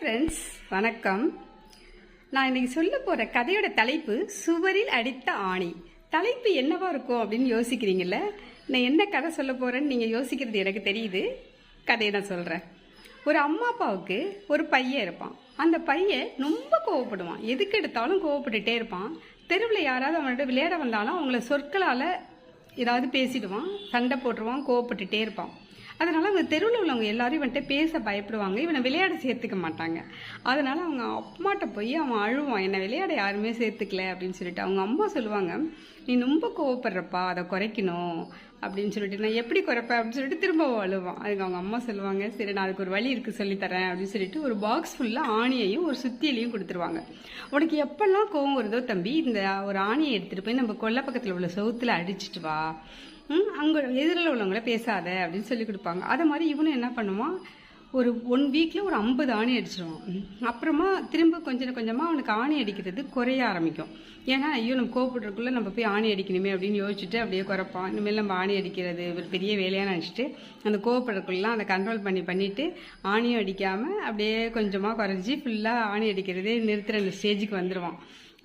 Friends, வணக்கம். நான் இன்றைக்கி சொல்ல போகிற கதையோட தலைப்பு சுவரில் அடித்த ஆணி. தலைப்பு என்னவா இருக்கும் அப்படின்னு யோசிக்கிறீங்கள? நான் என்ன கதை சொல்ல போகிறேன்னு நீங்கள் யோசிக்கிறது எனக்கு தெரியுது. கதையை நான் சொல்கிறேன். ஒரு அம்மா அப்பாவுக்கு ஒரு பையன் இருப்பான். அந்த பையன் ரொம்ப கோவப்படுவான். எதுக்கு எடுத்தாலும் கோவப்பட்டுட்டே இருப்பான். தெருவில் யாராவது அவனோட விளையாட வந்தாலும் அவங்கள சொற்களால் ஏதாவது பேசிடுவான், சண்டை போட்டுருவான், கோவப்பட்டுட்டே இருப்பான். அதனால் அவங்க தெருவில் உள்ளவங்க எல்லாரும் இவன்கிட்ட பேச பயப்படுவாங்க, இவனை விளையாட சேர்த்துக்க மாட்டாங்க. அதனால் அவங்க அம்மாட்ட போய் அவன் அழுவான், என்னை விளையாட யாருமே சேர்த்துக்கல அப்படின்னு சொல்லிட்டு. அவங்க அம்மா சொல்லுவாங்க, நீ ரொம்ப கோவப்படுறப்பா, அதை குறைக்கணும் அப்படின்னு சொல்லிட்டு. நான் எப்படி குறைப்பேன் அப்படின்னு சொல்லிட்டு திரும்ப அழுவான். அதுக்கு அவங்க அம்மா சொல்லுவாங்க, சரி நான் அதுக்கு ஒரு வழி இருக்குது சொல்லித்தரேன் அப்படின்னு சொல்லிட்டு ஒரு பாக்ஸ் ஃபுல்லாக ஆணியையும் ஒரு சுத்தியிலையும் கொடுத்துருவாங்க. உனக்கு எப்பெல்லாம் கோவம் வருதோ தம்பி, இந்த ஒரு ஆணியை எடுத்துகிட்டு போய் நம்ம கொல்லை பக்கத்தில் உள்ள செவுத்தில் அடிச்சிட்டு வா, அங்கே எதிரில் உள்ளவங்கள பேசாத அப்படின்னு சொல்லி கொடுப்பாங்க. அதை மாதிரி இவனும் என்ன பண்ணுவான், ஒரு 1 வீக்கில் ஒரு 50 ஆணி அடிச்சிடுவான். அப்புறமா திரும்ப கொஞ்சம் கொஞ்சமாக அவனுக்கு ஆணி அடிக்கிறது குறைய ஆரம்பிக்கும். ஏன்னா ஐயோ நம்ம கோவப்படுறதுக்குள்ளே நம்ம போய் ஆணி அடிக்கணுமே அப்படின்னு யோசிச்சுட்டு அப்படியே குறைப்பான். இனிமேல் நம்ம ஆணி அடிக்கிறது ஒரு பெரிய வேலையாக நினச்சிட்டு அந்த கோவப்படுறதுக்குள்ளலாம் அதை கண்ட்ரோல் பண்ணிவிட்டு ஆணியும் அடிக்காமல் அப்படியே கொஞ்சமாக குறைஞ்சி ஃபுல்லாக ஆணி அடிக்கிறதே நிறுத்துகிற அந்த ஸ்டேஜுக்கு வந்துடுவான்.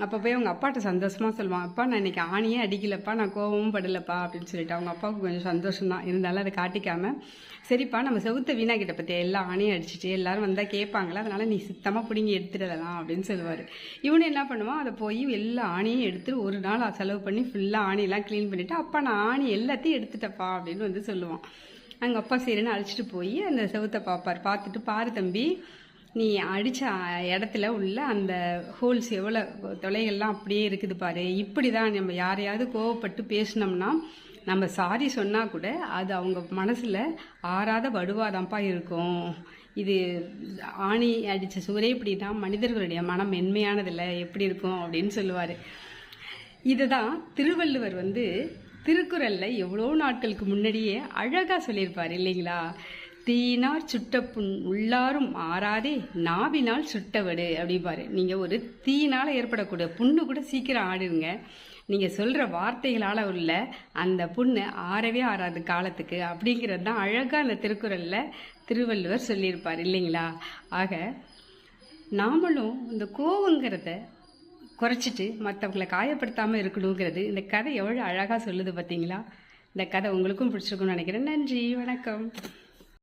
அப்போ போய் அவங்க அப்பாட்ட சந்தோஷமாக சொல்லுவான், அப்பா நான் இன்றைக்கி ஆணியே அடிக்கலப்பா, நான் கோவமும் படலப்பா அப்படின்னு சொல்லிட்டு. அவங்க அப்பாவுக்கு கொஞ்சம் சந்தோஷம்தான், இருந்தாலும் அதை காட்டிக்காமல், சரிப்பா நம்ம செவுத்த வீணாக்கிட்ட பற்றியா எல்லா ஆணியும் அடிச்சுட்டு எல்லாரும் வந்தால் கேட்பாங்களா, அதனால் நீ சுத்தமாக பிடிங்கி எடுத்துடலாம் அப்படின்னு சொல்லுவார். இவனு என்ன பண்ணுவான், அதை போய் எல்லா ஆணியும் எடுத்துட்டு ஒரு நாள் செலவு பண்ணி ஃபுல்லாக ஆணியெல்லாம் க்ளீன் பண்ணிவிட்டு, அப்பா நான் ஆணி எல்லாத்தையும் எடுத்துட்டப்பா அப்படின்னு வந்து சொல்லுவான். அவங்க அப்பா சரின்னு அழைச்சிட்டு போய் அந்த செவுத்தை பார்ப்பார். பார்த்துட்டு, பாரு தம்பி, நீ அடித்த இடத்துல உள்ள அந்த ஹோல்ஸ் எவ்வளோ தொலைகள்லாம் அப்படியே இருக்குது பாரு. இப்படி தான் நம்ம யாரையாவது கோவப்பட்டு பேசினோம்னா நம்ம சாரி சொன்னால் கூட அது அவங்க மனசில் ஆறாத வடுவாதான்ப்பா இருக்கும். இது ஆணி அடித்த சுவரே இப்படி தான் மனிதர்களுடைய மனம் மென்மையானதில்ல, எப்படி இருக்கும் அப்படின்னு சொல்லுவார். இதுதான் திருவள்ளுவர் வந்து திருக்குறளில் எவ்வளோ நாட்களுக்கு முன்னாடியே அழகாக சொல்லியிருப்பார் இல்லைங்களா? தீயினார் சுட்ட புண் உள்ளாரும் ஆறாதே நாவினால் சுட்டவடு அப்படிப்பாரு. நீங்கள் ஒரு தீயினால் ஏற்படக்கூடிய புண்ணு கூட சீக்கிரம் ஆடுங்க. நீங்கள் சொல்கிற வார்த்தைகளால் உள்ள அந்த புண்ணு ஆறவே ஆறாது காலத்துக்கு அப்படிங்கிறது தான் அழகாக அந்த திருக்குறளில் திருவள்ளுவர் சொல்லியிருப்பார் இல்லைங்களா? ஆக நாமளும் இந்த கோவங்கிறத குறைச்சிட்டு மற்றவங்களை காயப்படுத்தாமல் இருக்கணுங்கிறது இந்த கதை எவ்வளோ அழகாக சொல்லுது பார்த்தீங்களா? இந்த கதை உங்களுக்கும் பிடிச்சிருக்குன்னு நினைக்கிறேன். நன்றி, வணக்கம்.